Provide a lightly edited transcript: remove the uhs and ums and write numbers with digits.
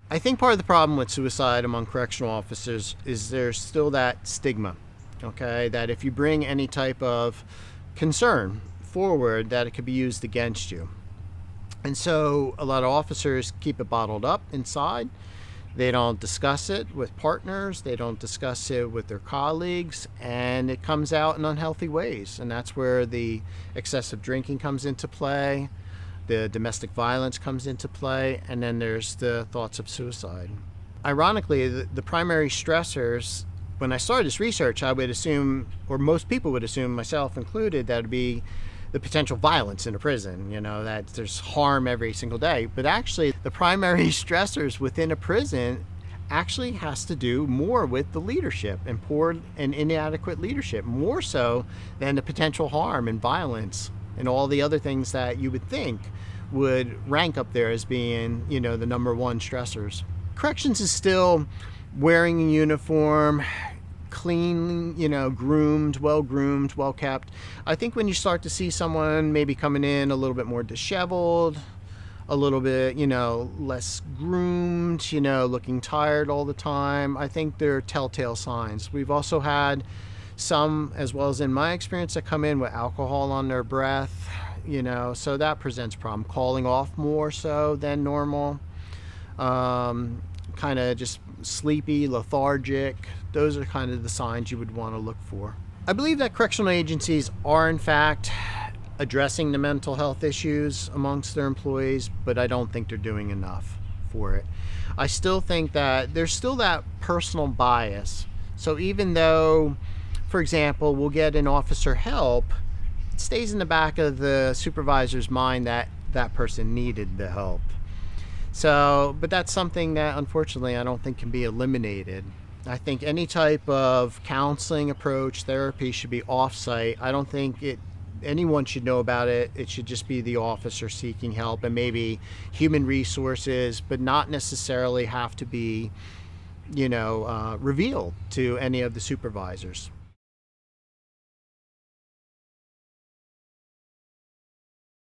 I think part of the problem with suicide among correctional officers is there's still that stigma, okay, that if you bring any type of concern forward, that it could be used against you. And so a lot of officers keep it bottled up inside. They don't discuss it with partners, they don't discuss it with their colleagues, and it comes out in unhealthy ways. And that's where the excessive drinking comes into play, the domestic violence comes into play, and then there's the thoughts of suicide. Ironically, the primary stressors, when I started this research, I would assume, or most people would assume, myself included, that would be the potential violence in a prison, that there's harm every single day. But actually, the primary stressors within a prison actually has to do more with the leadership and poor and inadequate leadership, more so than the potential harm and violence and all the other things that you would think would rank up there as being, the number one stressors. Corrections is still wearing a uniform, clean, groomed, well kept. I think when you start to see someone maybe coming in a little bit more disheveled, a little bit, less groomed, looking tired all the time, I think they're telltale signs. We've also had some, as well as in my experience, that come in with alcohol on their breath, so that presents a problem. Calling off more so than normal, kind of just sleepy, lethargic. Those are kind of the signs you would want to look for. I believe that correctional agencies are in fact addressing the mental health issues amongst their employees, but I don't think they're doing enough for it. I still think that there's still that personal bias. So even though, for example, we'll get an officer help, it stays in the back of the supervisor's mind that that person needed the help. So, but that's something that unfortunately I don't think can be eliminated. I think any type of counseling approach, therapy should be off-site. I don't think anyone should know about it. It should just be the officer seeking help and maybe human resources, but not necessarily have to be, revealed to any of the supervisors.